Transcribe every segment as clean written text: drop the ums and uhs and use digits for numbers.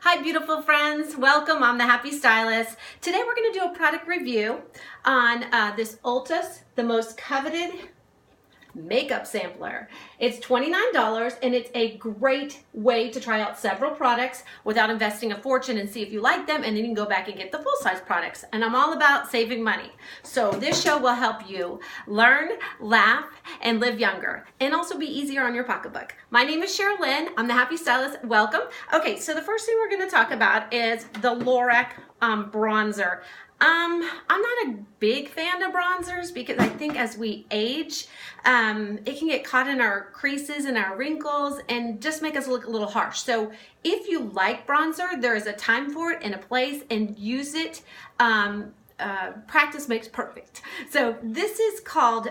Hi beautiful friends, welcome. I'm the Happy Stylist. Today we're going to do a product review on this Ulta, the most coveted makeup sampler. It's $29 and it's a great way to try out several products without investing a fortune and see if you like them, and then you can go back and get the full-size products. And I'm all about saving money. So this show will help you learn, laugh, and live younger, and also be easier on your pocketbook. My name is Sherilyn. I'm the Happy Stylist. Welcome. Okay, so the first thing we're going to talk about is the LORAC Bronzer. I'm not a big fan of bronzers because I think as we age, it can get caught in our creases and our wrinkles and just make us look a little harsh. So if you like bronzer, there is a time for it and a place, and use it. Practice makes perfect. So this is called,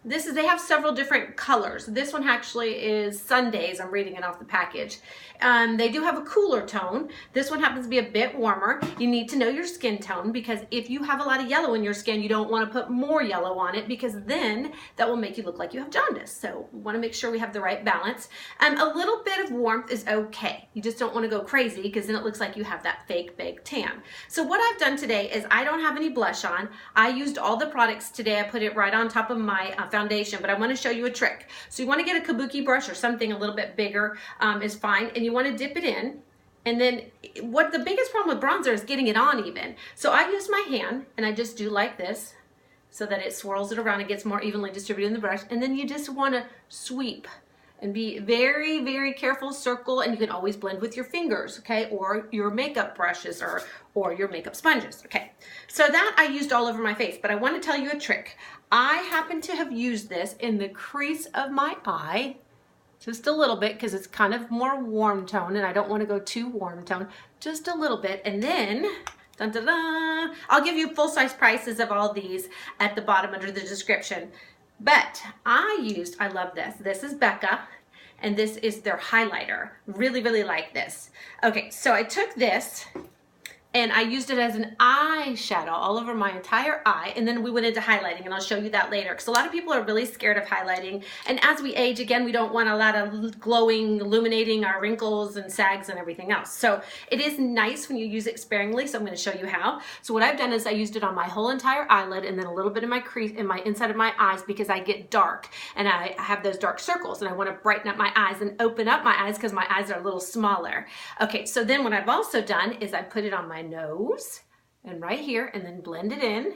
they have several different colors. This one actually is Sundays. I'm reading it off the package. They do have a cooler tone. This one happens to be a bit warmer. You need to know your skin tone, because if you have a lot of yellow in your skin, you don't want to put more yellow on it, because then that will make you look like you have jaundice. So we want to make sure we have the right balance. A little bit of warmth is okay. You just don't want to go crazy, because then it looks like you have that fake big tan. So what I've done today is I don't have any blush on. I used all the products today. I put it right on top of my foundation, but I want to show you a trick. So you want to get a kabuki brush or something a little bit bigger is fine, and you want to dip it in. And then what the biggest problem with bronzer is getting it on even. So I use my hand and I just do like this so that it swirls it around and gets more evenly distributed in the brush. And then you just want to sweep and be very, very careful, circle, and you can always blend with your fingers, okay? Or your makeup brushes or your makeup sponges, okay? So that I used all over my face, but I want to tell you a trick. I happen to have used this in the crease of my eye, just a little bit, because it's kind of more warm tone and I don't want to go too warm tone, just a little bit. And then, dun, dun, dun, I'll give you full-size prices of all these at the bottom under the description. But I love this. This is Becca, and this is their highlighter. Really, really like this. Okay, so I took this and I used it as an eyeshadow all over my entire eye, and then we went into highlighting, and I'll show you that later, because a lot of people are really scared of highlighting, and as we age, again, we don't want a lot of glowing, illuminating our wrinkles and sags and everything else. So it is nice when you use it sparingly, so I'm going to show you how. So what I've done is I used it on my whole entire eyelid, and then a little bit in my crease, in my inside of my eyes, because I get dark, and I have those dark circles, and I want to brighten up my eyes and open up my eyes because my eyes are a little smaller. Okay, so then what I've also done is I put it on my nose and right here, and then blend it in.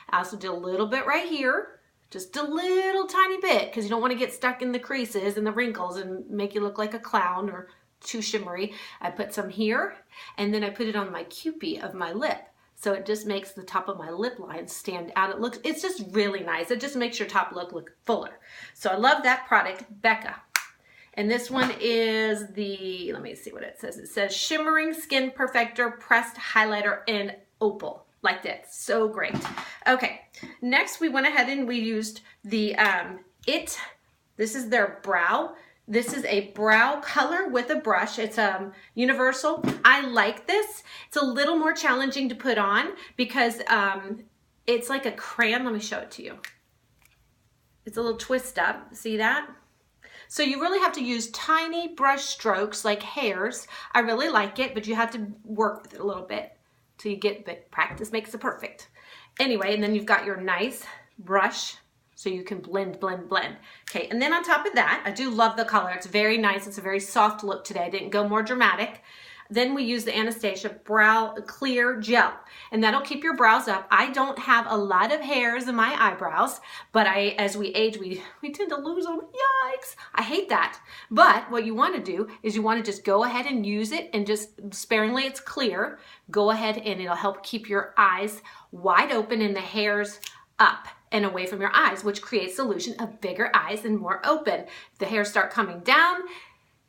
I also did a little bit right here, just a little tiny bit, because you don't want to get stuck in the creases and the wrinkles and make you look like a clown or too shimmery. I put some here, and then I put it on my cupid of my lip, so it just makes the top of my lip line stand out. It's just really nice. It just makes your top look fuller. So I love that product, Becca. And this one is the, let me see what it says. It says Shimmering Skin Perfector Pressed Highlighter in Opal. Like that. So great. Okay. Next, we went ahead and we used the, this is their brow. This is a brow color with a brush. It's universal. I like this. It's a little more challenging to put on because it's like a crayon. Let me show it to you. It's a little twist up. See that? So you really have to use tiny brush strokes like hairs. I really like it, but you have to work with it a little bit till you get, but practice makes it perfect. Anyway, and then you've got your nice brush so you can blend, blend, blend. Okay, and then on top of that, I do love the color. It's very nice. It's a very soft look today. I didn't go more dramatic. Then we use the Anastasia Brow Clear Gel, and that'll keep your brows up. I don't have a lot of hairs in my eyebrows, but as we age, we tend to lose them. Yikes! I hate that. But what you want to do is you want to just go ahead and use it, and just sparingly, it's clear. Go ahead and it'll help keep your eyes wide open and the hairs up and away from your eyes, which creates the illusion of bigger eyes and more open. If the hairs start coming down,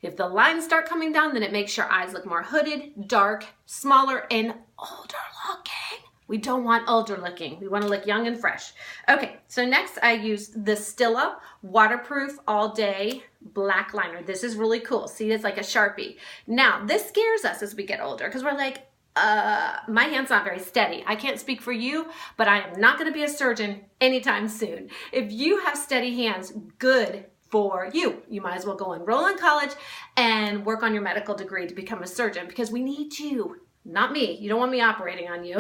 if the lines start coming down, then it makes your eyes look more hooded, dark, smaller, and older looking. We don't want older looking. We want to look young and fresh. Okay, so next I used the Stila Waterproof All Day Black Liner. This is really cool. See, it's like a Sharpie. Now, this scares us as we get older because we're like, my hand's not very steady. I can't speak for you, but I am not going to be a surgeon anytime soon. If you have steady hands, good for you. You might as well go enroll in college and work on your medical degree to become a surgeon because we need you, not me. You don't want me operating on you.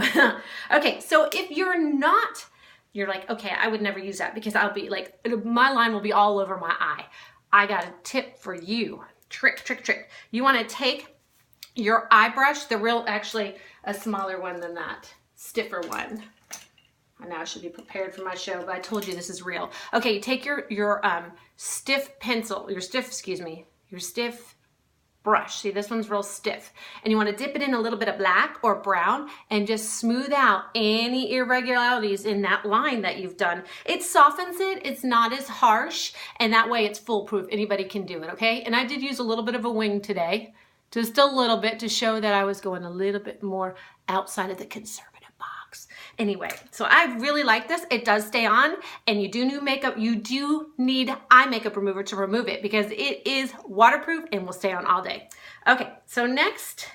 Okay, so if you're not, you're like, okay, I would never use that because I'll be like, my line will be all over my eye. I got a tip for you. Trick. You want to take your eye brush, the real, actually a smaller one than that, stiffer one. I know I should be prepared for my show, but I told you this is real. Okay, you take your stiff pencil, your stiff brush. See, this one's real stiff. And you want to dip it in a little bit of black or brown and just smooth out any irregularities in that line that you've done. It softens it. It's not as harsh. And that way it's foolproof. Anybody can do it, okay? And I did use a little bit of a wing today. Just a little bit to show that I was going a little bit more outside of the conservative box. Anyway, so I really like this. It does stay on, and you do new makeup. You do need eye makeup remover to remove it because it is waterproof and will stay on all day. Okay, so next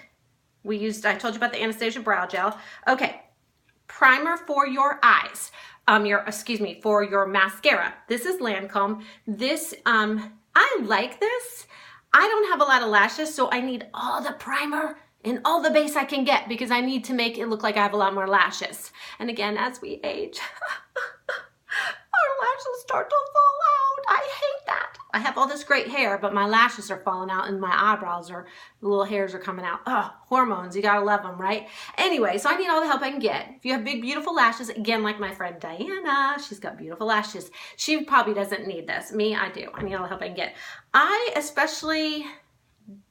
we used, I told you about the Anastasia Brow Gel. Okay, primer for your eyes. For your mascara. This is Lancome. This, I like this. I don't have a lot of lashes, so I need all the primer and all the base I can get because I need to make it look like I have a lot more lashes. And again, as we age, our lashes start to fall out. I hate that. I have all this great hair, but my lashes are falling out and my eyebrows are, the little hairs are coming out. Oh, hormones, you gotta love them, right? Anyway, so I need all the help I can get. If you have big, beautiful lashes, again, like my friend Diana, she's got beautiful lashes. She probably doesn't need this. Me, I do. I need all the help I can get. I especially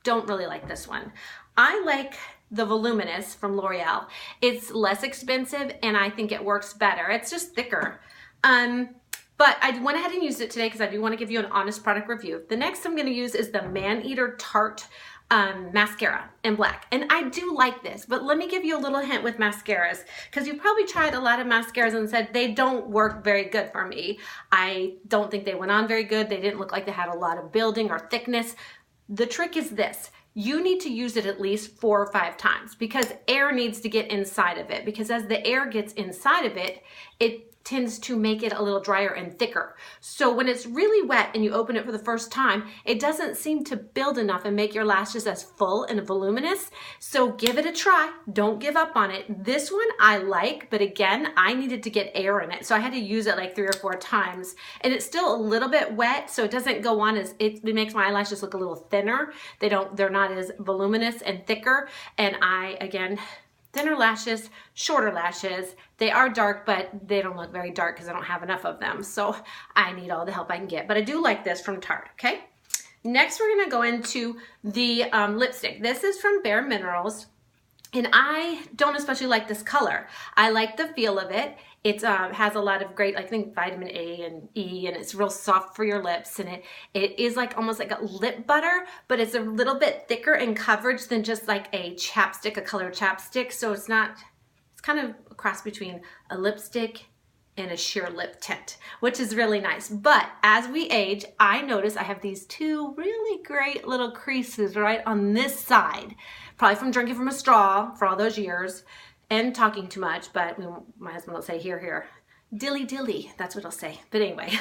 don't really like this one. I like the Voluminous from Loreal. It's less expensive and I think it works better. It's just thicker. But I went ahead and used it today because I do want to give you an honest product review. The next I'm going to use is the Maneater Tarte Mascara in black. And I do like this, but let me give you a little hint with mascaras because you've probably tried a lot of mascaras and said they don't work very good for me. I don't think they went on very good. They didn't look like they had a lot of building or thickness. The trick is this. You need to use it at least 4 or 5 times because air needs to get inside of it, because as the air gets inside of it, it tends to make it a little drier and thicker. So when it's really wet and you open it for the first time, it doesn't seem to build enough and make your lashes as full and voluminous. So give it a try. Don't give up on it. This one I like, but again, I needed to get air in it. So I had to use it like 3 or 4 times. And it's still a little bit wet, so it doesn't go on as, it makes my eyelashes look a little thinner. They're not as voluminous and thicker. And again, thinner lashes, shorter lashes. They are dark, but they don't look very dark because I don't have enough of them. So I need all the help I can get. But I do like this from Tarte, okay? Next, we're gonna go into the lipstick. This is from BareMinerals. And I don't especially like this color. I like the feel of it. It has a lot of great, I think, vitamin A and E, and it's real soft for your lips. And it is like almost like a lip butter, but it's a little bit thicker in coverage than just like a chapstick, a colored chapstick. So it's kind of a cross between a lipstick and a sheer lip tint, which is really nice. But as we age, I notice I have these 2 really great little creases right on this side, probably from drinking from a straw for all those years and talking too much, but my husband will say, here, dilly dilly, that's what he'll say. But anyway,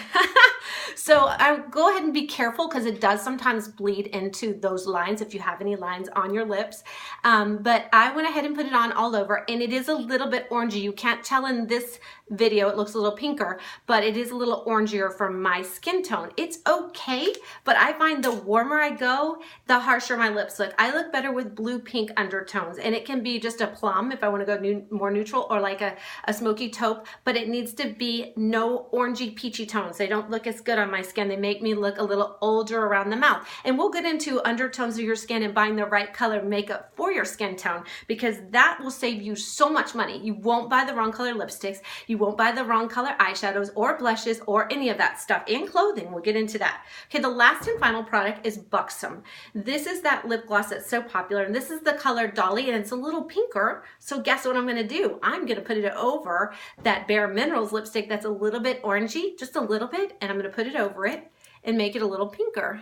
so I go ahead and be careful because it does sometimes bleed into those lines if you have any lines on your lips. But I went ahead and put it on all over, and it is a little bit orangey. You can't tell in this video, it looks a little pinker, but it is a little orangier from my skin tone. It's okay, but I find the warmer I go, the harsher my lips look. I look better with blue pink undertones, and it can be just a plum if I want to go more neutral, or like a smoky taupe, but it needs to be no orangey peachy tones. They don't look as good on my skin. They make me look a little older around the mouth. And we'll get into undertones of your skin and buying the right color makeup for your skin tone, because that will save you so much money. You won't buy the wrong color lipsticks. You won't buy the wrong color eyeshadows or blushes or any of that stuff, and clothing. We'll get into that. Okay, the last and final product is Buxom. This is that lip gloss that's so popular, and this is the color Dolly, and it's a little pinker. So guess what I'm gonna do? I'm gonna put it over that BareMinerals lipstick that's a little bit orangey, just a little bit, and I'm gonna put it over it and make it a little pinker.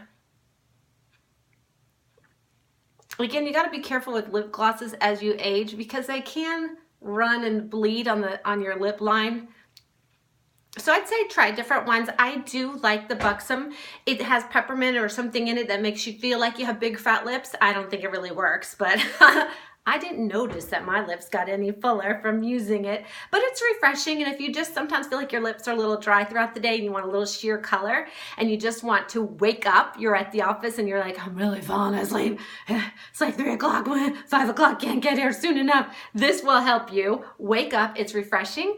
Again, you gotta be careful with lip glosses as you age because they can run and bleed on your lip line. So I'd say try different ones. I do like the Buxom. It has peppermint or something in it that makes you feel like you have big fat lips. I don't think it really works, but I didn't notice that my lips got any fuller from using it, but it's refreshing. And if you just sometimes feel like your lips are a little dry throughout the day and you want a little sheer color and you just want to wake up, you're at the office and you're like, I'm really falling asleep. It's like 3 o'clock, 5 o'clock, can't get here soon enough. This will help you wake up. It's refreshing.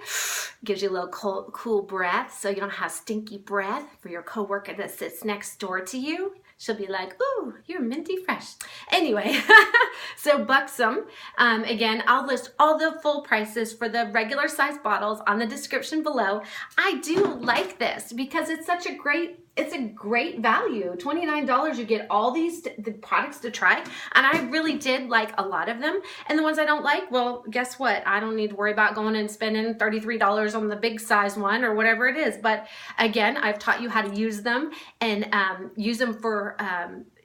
Gives you a little cool breath so you don't have stinky breath for your coworker that sits next door to you. She'll be like, ooh, you're minty fresh. Anyway, so Buxom, again, I'll list all the full prices for the regular size bottles on the description below. I do like this because it's such a great, it's a great value. $29, you get all the products to try. And I really did like a lot of them. And the ones I don't like, well, guess what? I don't need to worry about going and spending $33 on the big size one or whatever it is. But again, I've taught you how to use them and use them for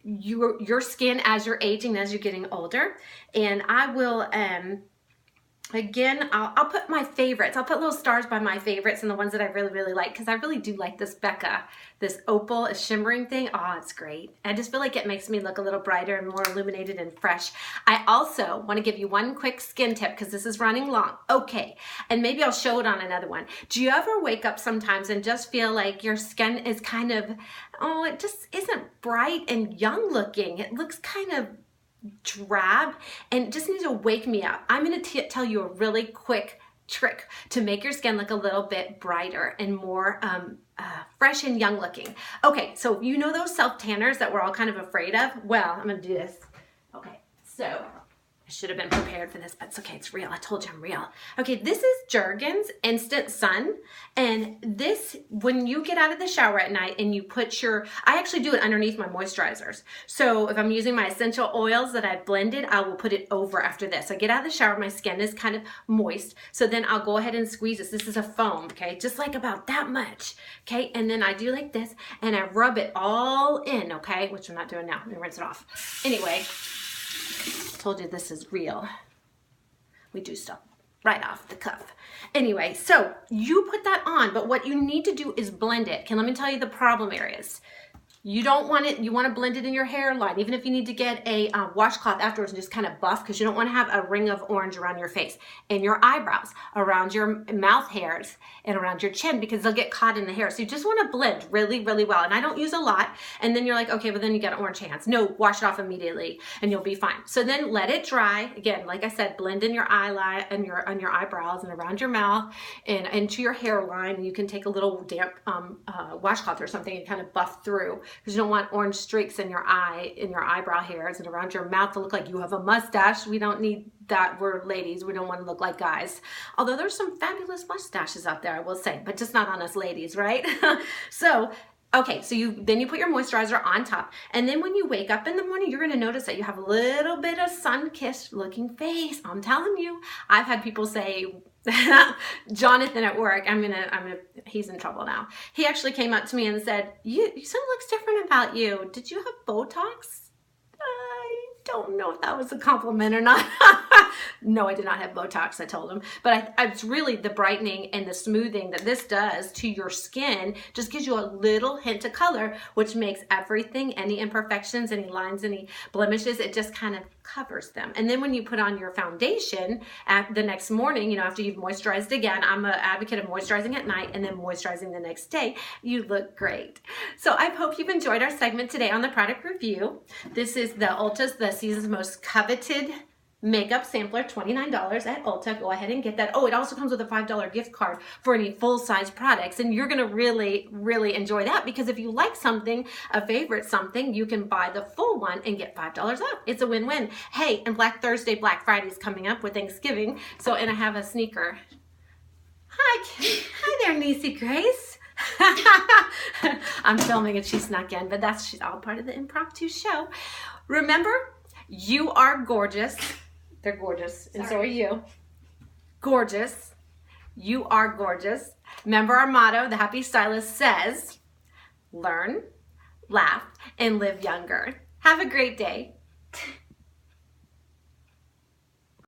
your skin as you're aging, as you're getting older. And I will, again, I'll put my favorites. I'll put little stars by my favorites and the ones that I really, really like because I really do like this Becca, this Opal, a shimmering thing. Oh, it's great. I just feel like it makes me look a little brighter and more illuminated and fresh. I also want to give you one quick skin tip because this is running long. Okay, and maybe I'll show it on another one. Do you ever wake up sometimes and just feel like your skin is kind of, oh, it just isn't bright and young looking? It looks kind of drab and just needs to wake me up. I'm going to tell you a really quick trick to make your skin look a little bit brighter and more fresh and young looking. Okay, so you know those self tanners that we're all kind of afraid of? Well, I'm going to do this. Okay, so I should have been prepared for this, but it's okay. It's real. I told you I'm real. Okay, this is Jergens Instant Sun. And this, when you get out of the shower at night and you put your, I actually do it underneath my moisturizers. So if I'm using my essential oils that I've blended, I will put it over after this. I get out of the shower, my skin is kind of moist. So then I'll go ahead and squeeze this. This is a foam, okay? Just like about that much, okay? And then I do like this and I rub it all in, okay? Which I'm not doing now. Let me rinse it off. Anyway. Told you this is real. We do stuff right off the cuff. Anyway, so you put that on, but what you need to do is blend it. Okay, let me tell you the problem areas. You don't want it, you want to blend it in your hairline, even if you need to get a washcloth afterwards and just kind of buff, because you don't want to have a ring of orange around your face, and your eyebrows, around your mouth hairs, and around your chin, because they'll get caught in the hair. So you just want to blend really, really well. And I don't use a lot, and then you're like, okay, but then you get orange hands. No, wash it off immediately, and you'll be fine. So then let it dry. Again, like I said, blend in your eyeliner and on your eyebrows and around your mouth and into your hairline. And you can take a little damp washcloth or something and kind of buff through, because you don't want orange streaks in your eye, in your eyebrow hairs and around your mouth to look like you have a mustache. We don't need that. We're ladies. We don't want to look like guys. Although there's some fabulous mustaches out there, I will say, but just not on us ladies, right? So, okay, so then you put your moisturizer on top, and then when you wake up in the morning, you're going to notice that you have a little bit of sun-kissed looking face. I'm telling you, I've had people say, Jonathan at work, he's in trouble now. He actually came up to me and said, something looks different about you. Did you have Botox? I don't know if that was a compliment or not. No, I did not have Botox, I told him. But it's really the brightening and the smoothing that this does to your skin, just gives you a little hint of color, which makes everything, any imperfections, any lines, any blemishes, it just kind of covers them. And then when you put on your foundation the next morning, after you've moisturized again, I'm an advocate of moisturizing at night and then moisturizing the next day, you look great. So I hope you've enjoyed our segment today on the product review. This is the Ulta's, the season's most coveted makeup sampler, $29 at Ulta. Go ahead and get that. Oh, it also comes with a $5 gift card for any full-size products, and you're going to really, really enjoy that, because if you like something, a favorite something, you can buy the full one and get $5 off. It's a win-win. Hey, and Black Friday is coming up with Thanksgiving, so, and I have a sneaker. Hi there, Niecy Grace. I'm filming and she snuck in, but she's all part of the impromptu show. Remember, you are gorgeous. They're gorgeous, and so are you. Gorgeous. You are gorgeous. Remember our motto, the Happy Stylist says, learn, laugh, and live younger. Have a great day.